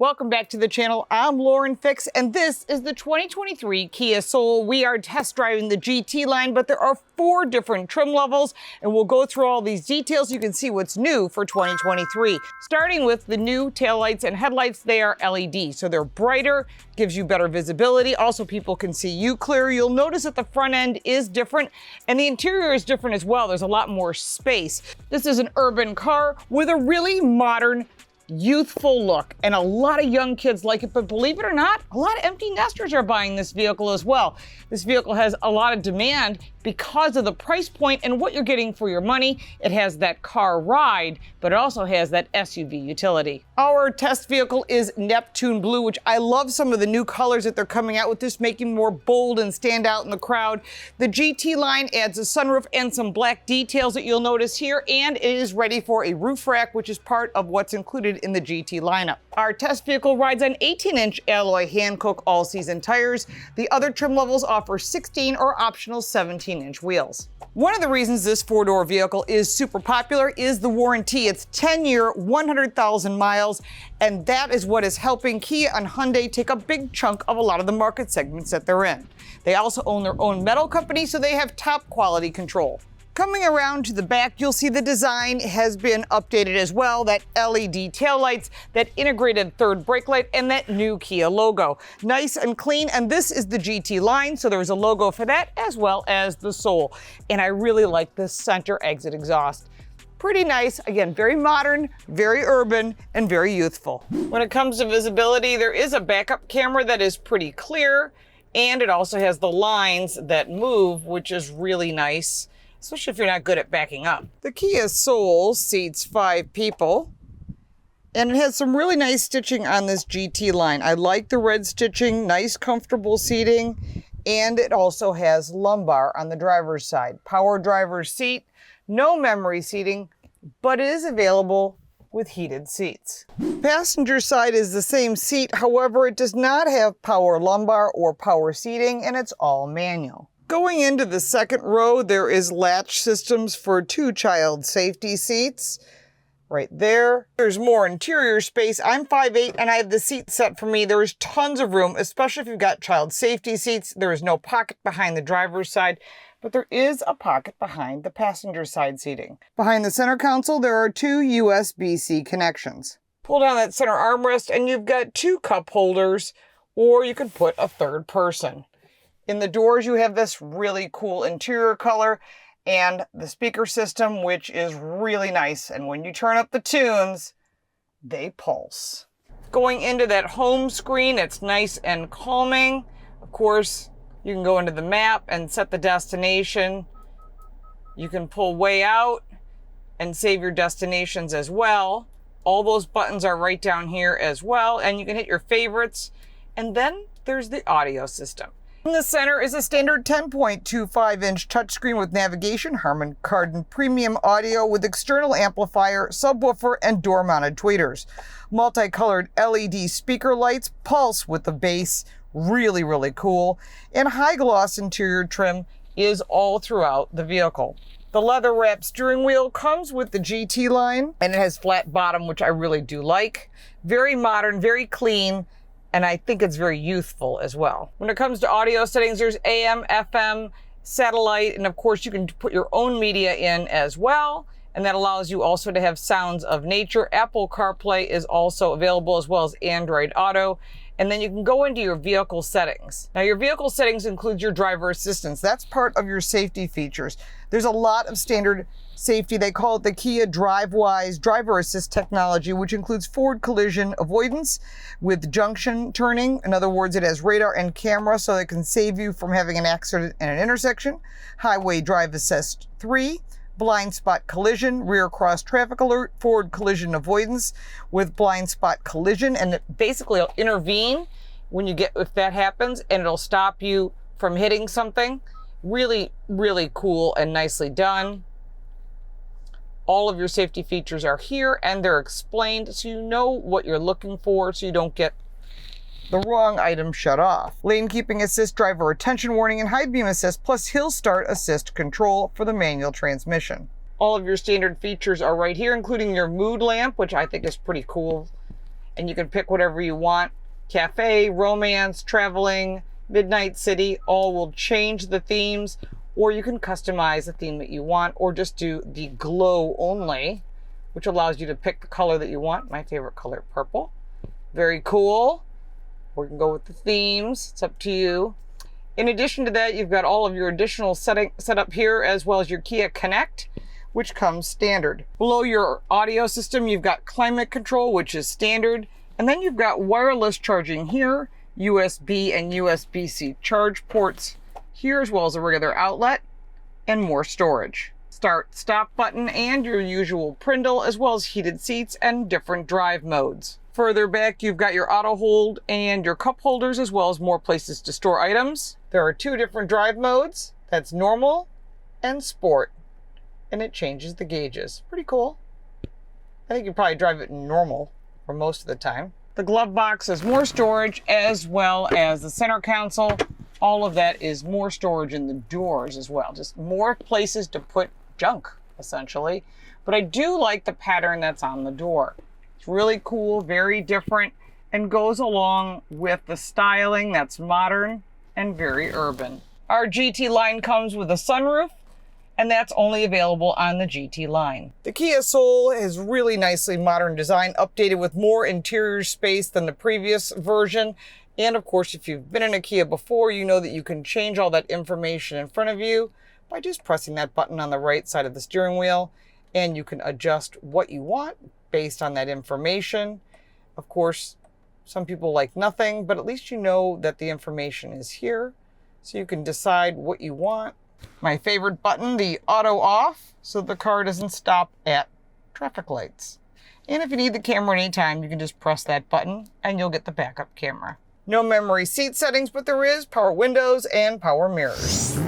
Welcome back to the channel. I'm Lauren Fix, and this is the 2023 Kia Soul. We are test driving the GT line, but there are 4 different trim levels, and we'll go through all these details so you can see what's new for 2023. Starting with the new taillights and headlights, they are LED, so they're brighter, gives you better visibility. Also, people can see you clear. You'll notice that the front end is different, and the interior is different as well. There's a lot more space. This is an urban car with a really modern, youthful look, and a lot of young kids like it, but believe it or not, a lot of empty nesters are buying this vehicle as well. This vehicle has a lot of demand because of the price point and what you're getting for your money. It has that car ride, but it also has that SUV utility. Our test vehicle is Neptune Blue, which I love some of the new colors that they're coming out with, this making more bold and stand out in the crowd. The GT line adds a sunroof and some black details that you'll notice here, and it is ready for a roof rack, which is part of what's included in the GT lineup. Our test vehicle rides on 18-inch alloy Hankook all-season tires. The other trim levels offer 16 or optional 17-inch wheels. One of the reasons this 4-door vehicle is super popular is the warranty. It's 10-year, 100,000 miles, and that is what is helping Kia and Hyundai take a big chunk of a lot of the market segments that they're in. They also own their own metal company, so they have top quality control. Coming around to the back, you'll see the design has been updated as well. That LED taillights, that integrated third brake light, and that new Kia logo. Nice and clean, and this is the GT line, so there's a logo for that as well as the Soul. And I really like this center exit exhaust. Pretty nice, again, very modern, very urban, and very youthful. When it comes to visibility, there is a backup camera that is pretty clear, and it also has the lines that move, which is really nice, especially if you're not good at backing up. The Kia Soul seats 5 people, and it has some really nice stitching on this GT line. I like the red stitching, nice comfortable seating, and it also has lumbar on the driver's side. Power driver's seat, no memory seating, but it is available with heated seats. Passenger side is the same seat, however, it does not have power lumbar or power seating, and it's all manual. Going into the second row, there is latch systems for 2 child safety seats. Right there. There's more interior space. I'm 5'8", and I have the seat set for me. There is tons of room, especially if you've got child safety seats. There is no pocket behind the driver's side, but there is a pocket behind the passenger side seating. Behind the center console, there are 2 USB-C connections. Pull down that center armrest, and you've got 2 cup holders, or you could put a third person. In the doors, you have this really cool interior color and the speaker system, which is really nice. And when you turn up the tunes, they pulse. Going into that home screen, it's nice and calming. Of course, you can go into the map and set the destination. You can pull way out and save your destinations as well. All those buttons are right down here as well. And you can hit your favorites. And then there's the audio system. In the center is a standard 10.25-inch touchscreen with navigation, Harman Kardon premium audio with external amplifier, subwoofer, and door-mounted tweeters. Multicolored LED speaker lights pulse with the bass, really, really cool. And high-gloss interior trim is all throughout the vehicle. The leather-wrapped steering wheel comes with the GT line, and it has flat bottom, which I really do like. Very modern, very clean, and I think it's very youthful as well. When it comes to audio settings, there's AM, FM, satellite, and of course you can put your own media in as well. And that allows you also to have sounds of nature. Apple CarPlay is also available, as well as Android Auto. And then you can go into your vehicle settings. Now, your vehicle settings includes your driver assistance. That's part of your safety features. There's a lot of standard safety. They call it the Kia DriveWise driver assist technology, which includes forward collision avoidance with junction turning. In other words, it has radar and camera, so it can save you from having an accident in an intersection. Highway Drive Assist 3. Blind spot collision, rear cross traffic alert, forward collision avoidance with blind spot collision, and it basically will intervene when you get, if that happens, and it'll stop you from hitting something. Really, really cool and nicely done. All of your safety features are here, and they're explained so you know what you're looking for, so you don't get the wrong item shut off. Lane keeping assist, driver attention warning, and high beam assist, plus hill start assist control for the manual transmission. All of your standard features are right here, including your mood lamp, which I think is pretty cool. and you can pick whatever you want. Cafe, romance, traveling, midnight city, all will change the themes, or you can customize the theme that you want, or just do the glow only, which allows you to pick the color that you want. My favorite color, purple. Very cool. Or you can go with the themes, it's up to you. In addition to that, you've got all of your additional setup here, as well as your Kia Connect, which comes standard. Below your audio system, you've got climate control, which is standard. And then you've got wireless charging here, USB and USB-C charge ports here, as well as a regular outlet, and more storage. Start, stop button, and your usual Prindle, as well as heated seats and different drive modes. Further back, you've got your auto hold and your cup holders, as well as more places to store items. There are 2 different drive modes. That's normal and sport. And it changes the gauges. Pretty cool. I think you probably drive it in normal for most of the time. The glove box is more storage, as well as the center console. All of that is more storage in the doors as well. Just more places to put junk, essentially. But I do like the pattern that's on the door. It's really cool, very different, and goes along with the styling that's modern and very urban. Our GT line comes with a sunroof, and that's only available on the GT line. The Kia Soul is really nicely modern design, updated with more interior space than the previous version. And of course, if you've been in a Kia before, you know that you can change all that information in front of you by just pressing that button on the right side of the steering wheel, and you can adjust what you want based on that information. Of course, some people like nothing, but at least you know that the information is here, so you can decide what you want. My favorite button, the auto off, so the car doesn't stop at traffic lights. And if you need the camera anytime, you can just press that button and you'll get the backup camera. No memory seat settings, but there is power windows and power mirrors.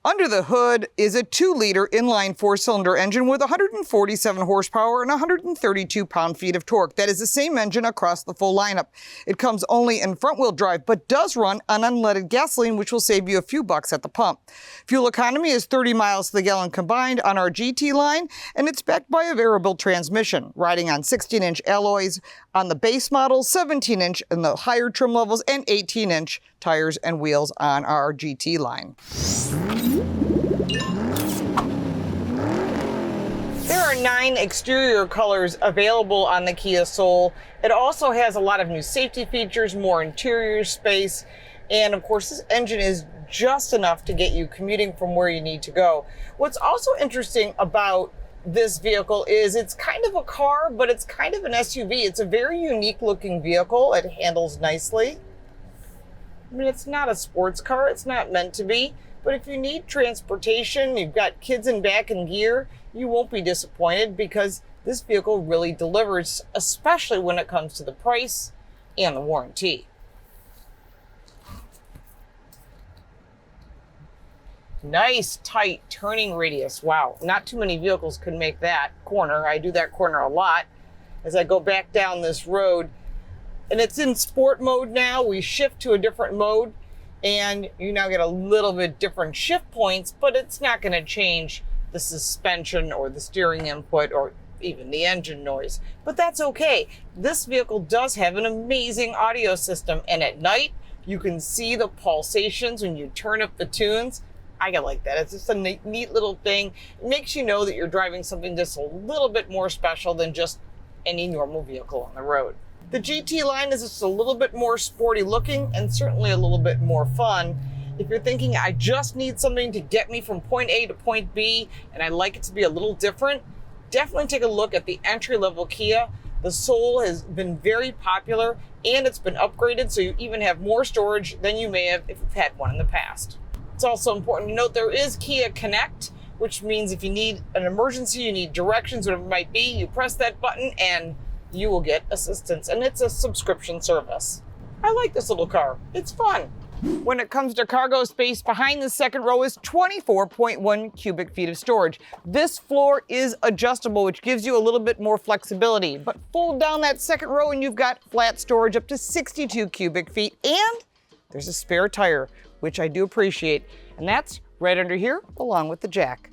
Under the hood is a 2-liter inline 4-cylinder engine with 147 horsepower and 132 pound-feet of torque. That is the same engine across the full lineup. It comes only in front-wheel drive, but does run on unleaded gasoline, which will save you a few bucks at the pump. Fuel economy is 30 miles to the gallon combined on our GT line, and it's backed by a variable transmission, riding on 16-inch alloys on the base model, 17-inch in the higher trim levels, and 18-inch tires and wheels on our GT line. There are 9 exterior colors available on the Kia Soul. It also has a lot of new safety features, more interior space, and of course this engine is just enough to get you commuting from where you need to go. What's also interesting about this vehicle is it's kind of a car, but it's kind of an SUV. It's a very unique looking vehicle. It handles nicely. I mean, it's not a sports car. It's not meant to be. But if you need transportation, you've got kids in back and gear, you won't be disappointed because this vehicle really delivers, especially when it comes to the price and the warranty. Nice tight turning radius. Wow, not too many vehicles can make that corner. I do that corner a lot as I go back down this road. And it's in sport mode now. We shift to a different mode and you now get a little bit different shift points, but it's not going to change the suspension or the steering input or even the engine noise. But that's okay. This vehicle does have an amazing audio system, and at night you can see the pulsations when you turn up the tunes. I like that. It's just a neat little thing. It makes you know that you're driving something just a little bit more special than just any normal vehicle on the road. The GT line is just a little bit more sporty looking and certainly a little bit more fun. If you're thinking, I just need something to get me from point A to point B and I like it to be a little different, definitely take a look at the entry-level Kia. The Soul has been very popular and it's been upgraded, so you even have more storage than you may have if you've had one in the past. It's also important to note there is Kia Connect, which means if you need an emergency, you need directions, whatever it might be, you press that button and you will get assistance, and it's a subscription service. I like this little car. It's fun. When it comes to cargo space, behind the second row is 24.1 cubic feet of storage. This floor is adjustable, which gives you a little bit more flexibility, but fold down that second row and you've got flat storage up to 62 cubic feet, and there's a spare tire, which I do appreciate, and that's right under here along with the jack.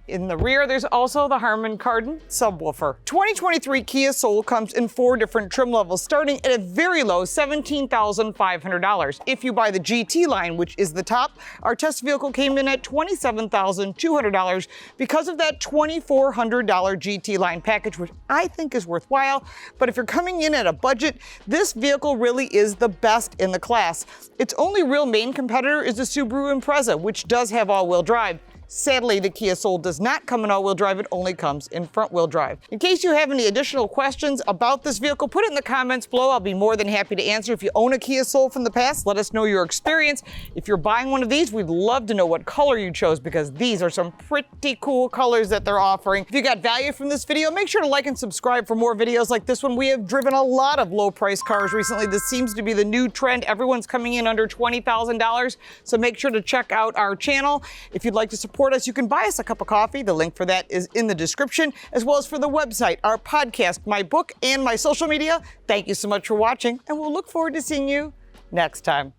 In the rear, there's also the Harman Kardon subwoofer. 2023 Kia Soul comes in 4 different trim levels, starting at a very low $17,500. If you buy the GT line, which is the top, our test vehicle came in at $27,200 because of that $2,400 GT line package, which I think is worthwhile. But if you're coming in at a budget, this vehicle really is the best in the class. Its only real main competitor is the Subaru Impreza, which does have all-wheel drive. Sadly, the Kia Soul does not come in all-wheel drive, it only comes in front-wheel drive. In case you have any additional questions about this vehicle, put it in the comments below. I'll be more than happy to answer. If you own a Kia Soul from the past, let us know your experience. If you're buying one of these, we'd love to know what color you chose, because these are some pretty cool colors that they're offering. If you got value from this video, make sure to like and subscribe for more videos like this one. We have driven a lot of low-priced cars recently. This seems to be the new trend. Everyone's coming in under $20,000, so make sure to check out our channel. If you'd like to support us, you can buy us a cup of coffee. The link for that is in the description, as well as for the website, our podcast, my book, and my social media. Thank you so much for watching, and we'll look forward to seeing you next time.